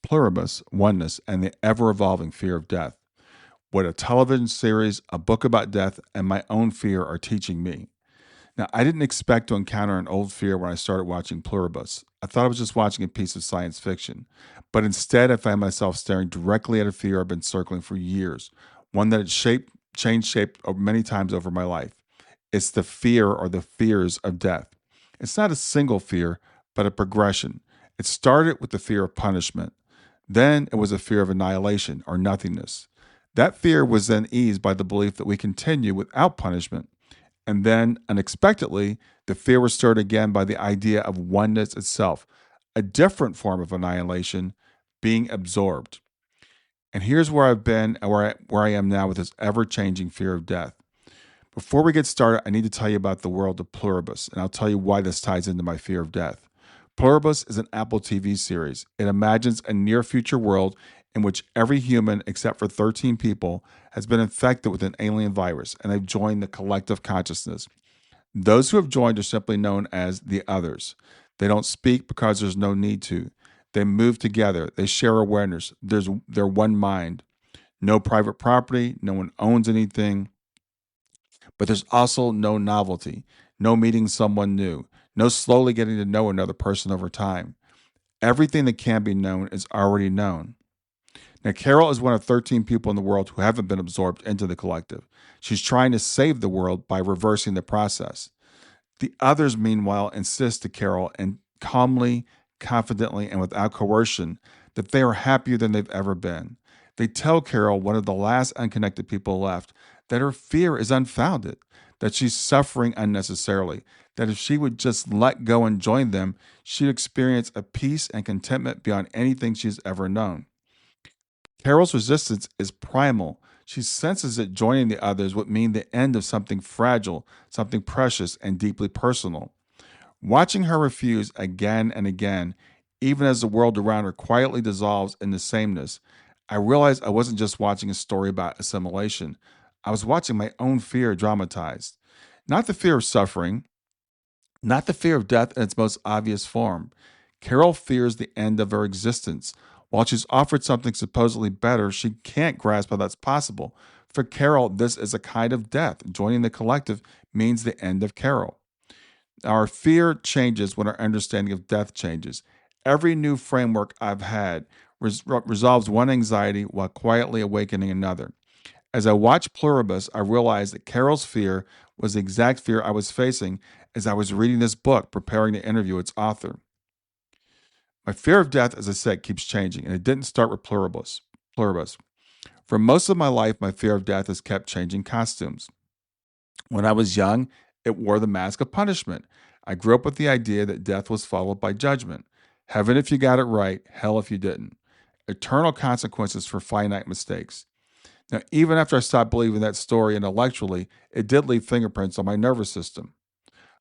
Pluribus, Oneness, and the ever-evolving fear of death. What a television series, a book about death, and my own fear are teaching me. Now, I didn't expect to encounter an old fear when I started watching Pluribus. I thought I was just watching a piece of science fiction. But instead, I found myself staring directly at a fear I've been circling for years, one that had changed shape many times over my life. It's the fear or the fears of death. It's not a single fear, but a progression. It started with the fear of punishment. Then it was a fear of annihilation or nothingness. That fear was then eased by the belief that we continue without punishment. And then, unexpectedly, the fear was stirred again by the idea of oneness itself, a different form of annihilation, being absorbed. And here's where I've been and where I am now with this ever-changing fear of death. Before we get started, I need to tell you about the world of Pluribus, and I'll tell you why this ties into my fear of death. Pluribus is an Apple TV series. It imagines a near-future world in which every human, except for 13 people, has been infected with an alien virus, and they've joined the collective consciousness. Those who have joined are simply known as the others. They don't speak because there's no need to. They move together. They share awareness. They're one mind. No private property. No one owns anything. But there's also no novelty, no meeting someone new, no slowly getting to know another person over time. Everything that can be known is already known. Now, Carol is one of 13 people in the world who haven't been absorbed into the collective. She's trying to save the world by reversing the process. The others, meanwhile, insist to Carol and calmly, confidently, and without coercion that they are happier than they've ever been. They tell Carol, one of the last unconnected people left, that her fear is unfounded, that she's suffering unnecessarily, that if she would just let go and join them, she'd experience a peace and contentment beyond anything she's ever known. Carol's resistance is primal. She senses that joining the others would mean the end of something fragile, something precious, and deeply personal. Watching her refuse again and again, even as the world around her quietly dissolves into sameness, I realized I wasn't just watching a story about assimilation. I was watching my own fear dramatized. Not the fear of suffering, not the fear of death in its most obvious form. Carol fears the end of her existence. While she's offered something supposedly better, she can't grasp how that's possible. For Carol, this is a kind of death. Joining the collective means the end of Carol. Our fear changes when our understanding of death changes. Every new framework I've had resolves one anxiety while quietly awakening another. As I watched Pluribus, I realized that Carol's fear was the exact fear I was facing as I was reading this book, preparing to interview its author. My fear of death, as I said, keeps changing, and it didn't start with Pluribus. For most of my life, my fear of death has kept changing costumes. When I was young, it wore the mask of punishment. I grew up with the idea that death was followed by judgment. Heaven if you got it right, hell if you didn't. Eternal consequences for finite mistakes. Now, even after I stopped believing that story intellectually, it did leave fingerprints on my nervous system.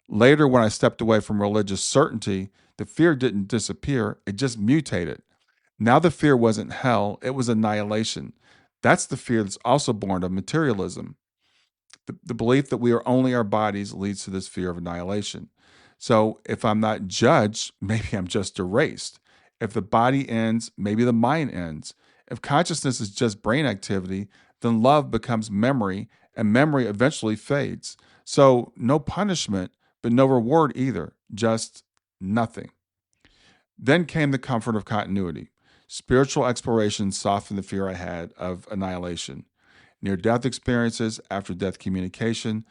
Later, when I stepped away from religious certainty, the fear didn't disappear, it just mutated. Now the fear wasn't hell, it was annihilation. That's the fear that's also born of materialism. The belief that we are only our bodies leads to this fear of annihilation. So if I'm not judged, maybe I'm just erased. If the body ends, maybe the mind ends. If consciousness is just brain activity, then love becomes memory, and memory eventually fades. So no punishment, but no reward either, just nothing. Then came the comfort of continuity. Spiritual exploration softened the fear I had of annihilation. Near-death experiences, after-death communication,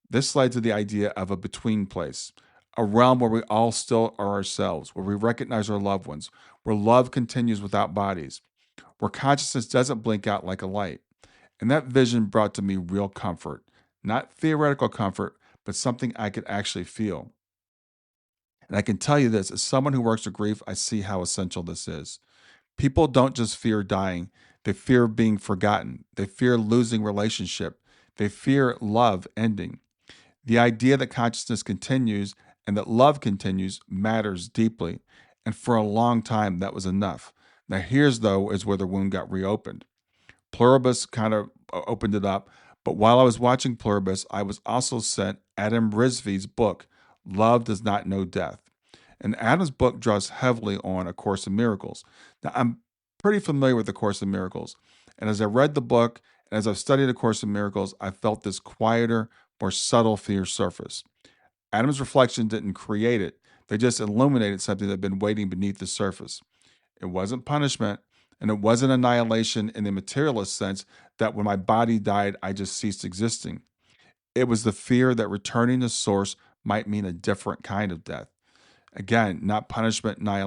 this led to the idea of a between place, a realm where we all still are ourselves, where we recognize our loved ones, where love continues without bodies, where consciousness doesn't blink out like a light. And that vision brought to me real comfort, not theoretical comfort, but something I could actually feel. And I can tell you this, as someone who works with grief, I see how essential this is. People don't just fear dying, they fear being forgotten. They fear losing relationship. They fear love ending. The idea that consciousness continues and that love continues matters deeply. And for a long time, that was enough. Now, here's, though, is where the wound got reopened. Pluribus kind of opened it up. But while I was watching Pluribus, I was also sent Adam Rizvi's book, Love Does Not Know Death. And Adam's book draws heavily on A Course in Miracles. Now, I'm pretty familiar with the Course in Miracles. And as I read the book and as I've studied the Course in Miracles, I felt this quieter, more subtle fear surface. Adam's reflection didn't create it, they just illuminated something that had been waiting beneath the surface. It wasn't punishment, and it wasn't annihilation in the materialist sense that when my body died, I just ceased existing. It was the fear that returning to source might mean a different kind of death. Again, not punishment, not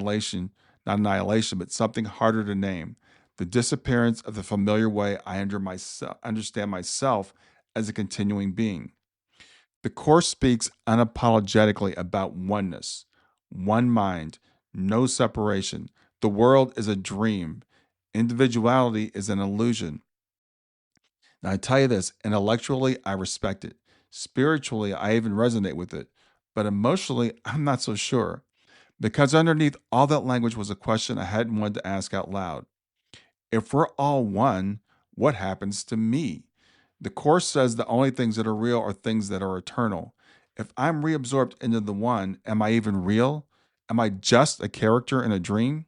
annihilation, but something harder to name. The disappearance of the familiar way I understand myself as a continuing being. The Course speaks unapologetically about oneness, one mind, no separation. The world is a dream. Individuality is an illusion. Now, I tell you this, intellectually, I respect it. Spiritually, I even resonate with it. But emotionally, I'm not so sure. Because underneath all that language was a question I hadn't wanted to ask out loud. If we're all one, what happens to me? The Course says the only things that are real are things that are eternal. If I'm reabsorbed into the one, am I even real? Am I just a character in a dream?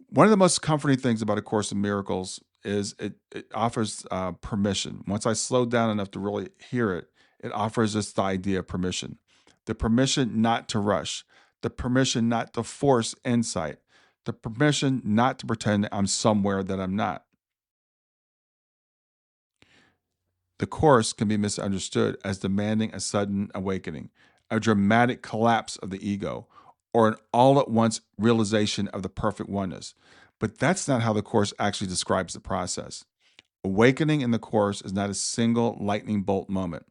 One of the most comforting things about A Course in Miracles is it offers permission. Once I slowed down enough to really hear it, it offers us the idea of permission. The permission not to rush, the permission not to force insight, the permission not to pretend that I'm somewhere that I'm not. The Course can be misunderstood as demanding a sudden awakening, a dramatic collapse of the ego, or an all at once realization of the perfect oneness. But that's not how the Course actually describes the process. Awakening in the Course is not a single lightning bolt moment,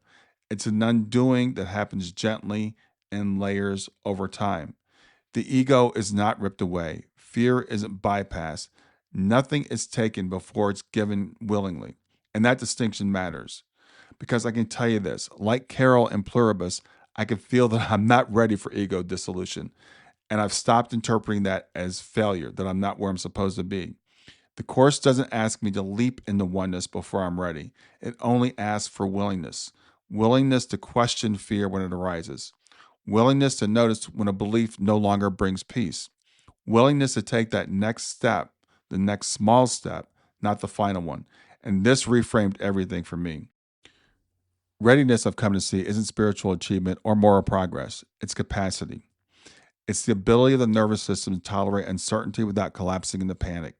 it's an undoing that happens gently in layers over time. The ego is not ripped away, fear isn't bypassed, nothing is taken before it's given willingly. And that distinction matters. Because I can tell you this, like Carol and Pluribus, I can feel that I'm not ready for ego dissolution. And I've stopped interpreting that as failure, that I'm not where I'm supposed to be. The Course doesn't ask me to leap into oneness before I'm ready. It only asks for willingness. Willingness to question fear when it arises. Willingness to notice when a belief no longer brings peace. Willingness to take that next step, the next small step, not the final one. And this reframed everything for me. Readiness, I've come to see, isn't spiritual achievement or moral progress, it's capacity. It's the ability of the nervous system to tolerate uncertainty without collapsing into panic.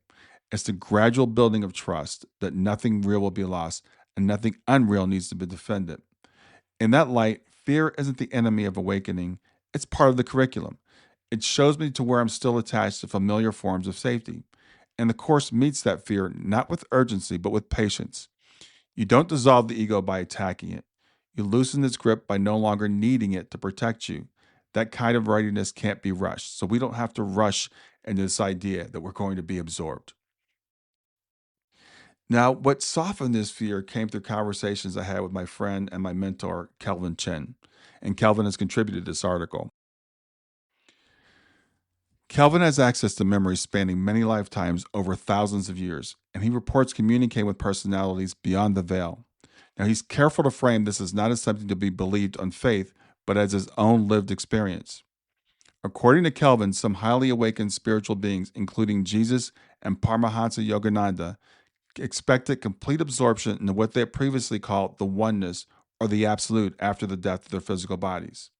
It's the gradual building of trust that nothing real will be lost and nothing unreal needs to be defended. In that light, fear isn't the enemy of awakening, it's part of the curriculum. It shows me to where I'm still attached to familiar forms of safety. And the Course meets that fear not with urgency, but with patience. You don't dissolve the ego by attacking it. You loosen its grip by no longer needing it to protect you. That kind of readiness can't be rushed, so we don't have to rush into this idea that we're going to be absorbed. Now, what softened this fear came through conversations I had with my friend and my mentor, Kelvin Chen. And Kelvin has contributed to this article. Kelvin has access to memories spanning many lifetimes over thousands of years, and he reports communicating with personalities beyond the veil. Now, he's careful to frame this as not as something to be believed on faith, but as his own lived experience. According to Kelvin, some highly awakened spiritual beings, including Jesus and Paramahansa Yogananda, expected complete absorption into what they had previously called the oneness or the absolute after the death of their physical bodies.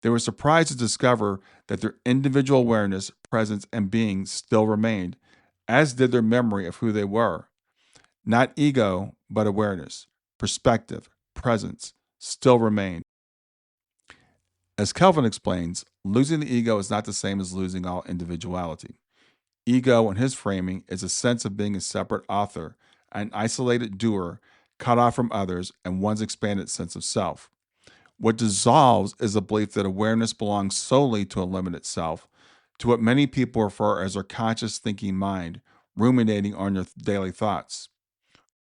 They were surprised to discover that their individual awareness, presence, and being still remained, as did their memory of who they were. Not ego, but awareness, perspective, presence still remained. As Kelvin explains, losing the ego is not the same as losing all individuality. Ego, in his framing, is a sense of being a separate author, an isolated doer, cut off from others, and one's expanded sense of self. What dissolves is the belief that awareness belongs solely to a limited self, to what many people refer as our conscious thinking mind, ruminating on your daily thoughts.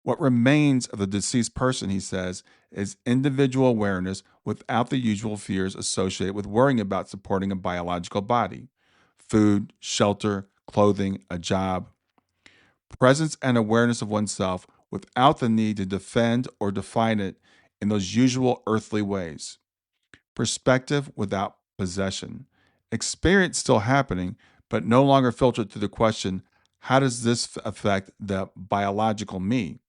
What remains of the deceased person, he says, is individual awareness without the usual fears associated with worrying about supporting a biological body: food, shelter, clothing, a job. Presence and awareness of oneself without the need to defend or define it in those usual earthly ways. Perspective without possession. Experience still happening, but no longer filtered through the question, How does this affect the biological me?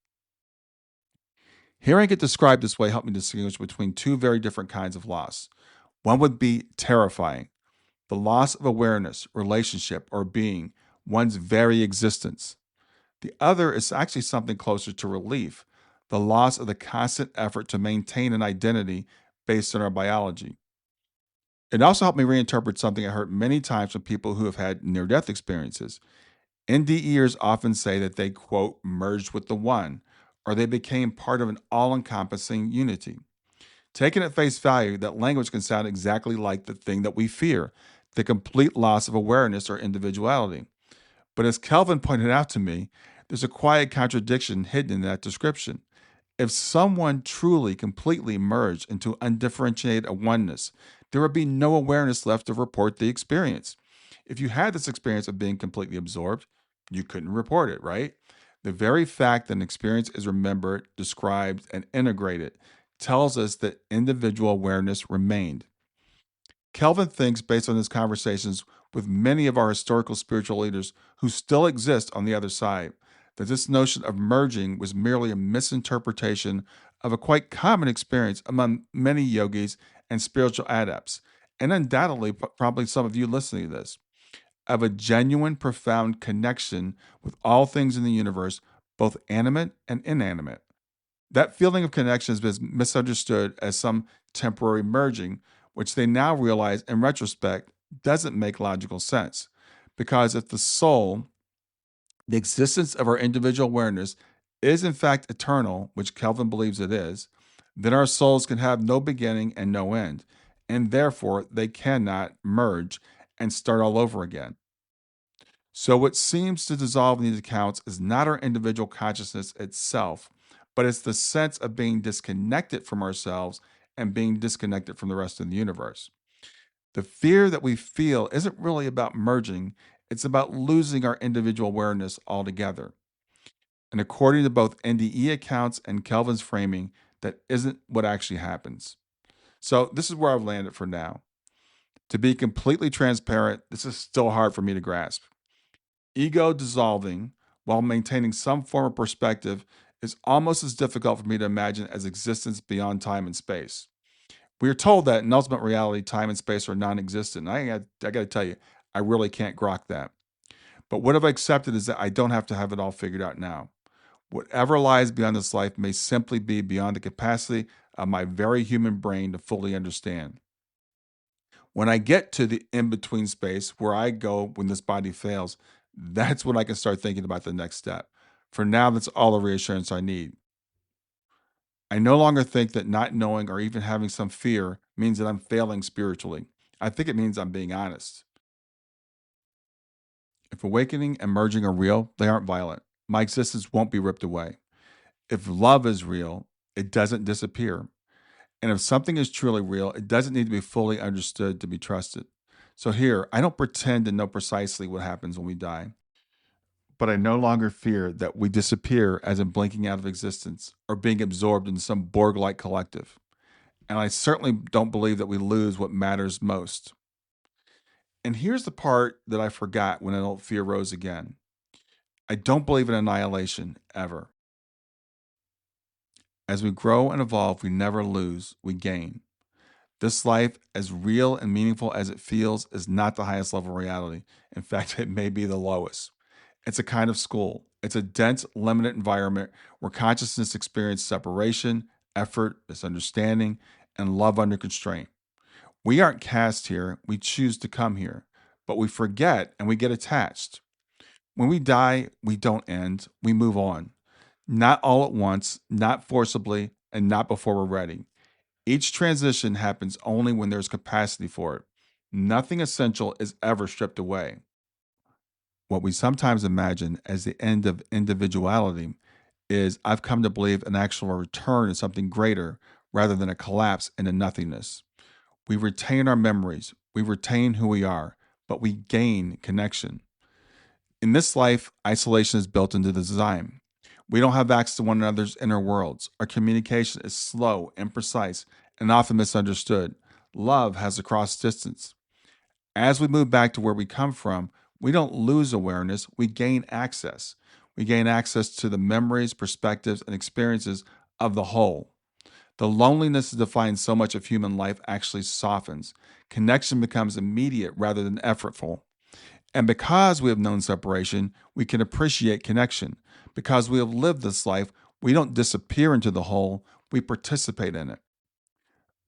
Hearing it described this way helped me distinguish between two very different kinds of loss. One would be terrifying, the loss of awareness, relationship, or being, one's very existence. The other is actually something closer to relief, the loss of the constant effort to maintain an identity based on our biology. It also helped me reinterpret something I heard many times from people who have had near death experiences. NDEers often say that they, quote, merged with the one, or they became part of an all encompassing unity. Taken at face value, that language can sound exactly like the thing that we fear, the complete loss of awareness or individuality. But as Kelvin pointed out to me, there's a quiet contradiction hidden in that description. If someone truly, completely merged into undifferentiated oneness, there would be no awareness left to report the experience. If you had this experience of being completely absorbed, you couldn't report it, right? The very fact that an experience is remembered, described, and integrated tells us that individual awareness remained. Kelvin thinks, based on his conversations with many of our historical spiritual leaders who still exist on the other side, that this notion of merging was merely a misinterpretation of a quite common experience among many yogis and spiritual adepts, and undoubtedly, probably some of you listening to this, of a genuine, profound connection with all things in the universe, both animate and inanimate. That feeling of connection has been misunderstood as some temporary merging, which they now realize in retrospect doesn't make logical sense. Because if the soul, the existence of our individual awareness, is in fact eternal, which Kelvin believes it is, then our souls can have no beginning and no end, and therefore they cannot merge and start all over again. So, what seems to dissolve in these accounts is not our individual consciousness itself, but it's the sense of being disconnected from ourselves and being disconnected from the rest of the universe. The fear that we feel isn't really about merging, it's about losing our individual awareness altogether. And according to both NDE accounts and Kelvin's framing, that isn't what actually happens. So, this is where I've landed for now. To be completely transparent, this is still hard for me to grasp. Ego dissolving while maintaining some form of perspective is almost as difficult for me to imagine as existence beyond time and space. We are told that in ultimate reality, time and space are non existent. I got to tell you, I really can't grok that. But what I've accepted is that I don't have to have it all figured out now. Whatever lies beyond this life may simply be beyond the capacity of my very human brain to fully understand. When I get to the in between space where I go when this body fails, that's when I can start thinking about the next step. For now, that's all the reassurance I need. I no longer think that not knowing or even having some fear means that I'm failing spiritually. I think it means I'm being honest. If awakening and merging are real, they aren't violent. My existence won't be ripped away. If love is real, it doesn't disappear. And if something is truly real, it doesn't need to be fully understood to be trusted. So here, I don't pretend to know precisely what happens when we die, but I no longer fear that we disappear as in blinking out of existence or being absorbed in some Borg like collective. And I certainly don't believe that we lose what matters most. And here's the part that I forgot when adult fear rose again. I don't believe in annihilation ever. As we grow and evolve, we never lose, we gain. This life, as real and meaningful as it feels, is not the highest level of reality. In fact, it may be the lowest. It's a kind of school. It's a dense, limited environment where consciousness experiences separation, effort, misunderstanding, and love under constraint. We aren't cast here, we choose to come here, but we forget and we get attached. When we die, we don't end, we move on. Not all at once, not forcibly, and not before we're ready. Each transition happens only when there's capacity for it. Nothing essential is ever stripped away. What we sometimes imagine as the end of individuality is, I've come to believe, an actual return to something greater rather than a collapse into nothingness. We retain our memories, we retain who we are, but we gain connection. In this life, isolation is built into the design. We don't have access to one another's inner worlds. Our communication is slow, imprecise, and often misunderstood. Love has to cross distance. As we move back to where we come from, We don't lose awareness, we gain access. We gain access to the memories, perspectives, and experiences of the whole. The loneliness that defines so much of human life actually softens. Connection becomes immediate rather than effortful. And because we have known separation, we can appreciate connection. Because we have lived this life, we don't disappear into the whole, we participate in it.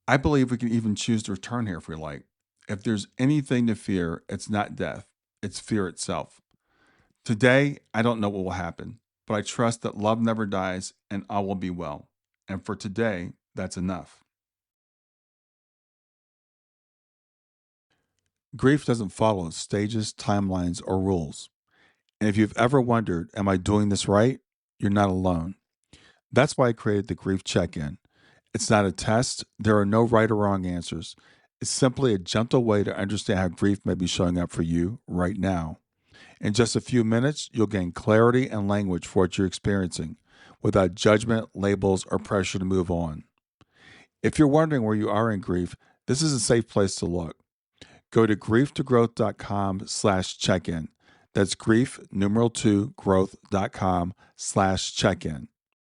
I believe we can even choose to return here if we like. If there's anything to fear, it's not death, it's fear itself. Today, I don't know what will happen, but I trust that love never dies and all will be well. And for today, that's enough. Grief doesn't follow stages, timelines, or rules. And if you've ever wondered, am I doing this right? You're not alone. That's why I created the Grief Check In. It's not a test, there are no right or wrong answers. It's simply a gentle way to understand how grief may be showing up for you right now. In just a few minutes, you'll gain clarity and language for what you're experiencing without judgment, labels, or pressure to move on. If you're wondering where you are in grief, this is a safe place to look. Go to grieftogrowth.com/check-in. That's grief, numeral 2, growth.com/check-in.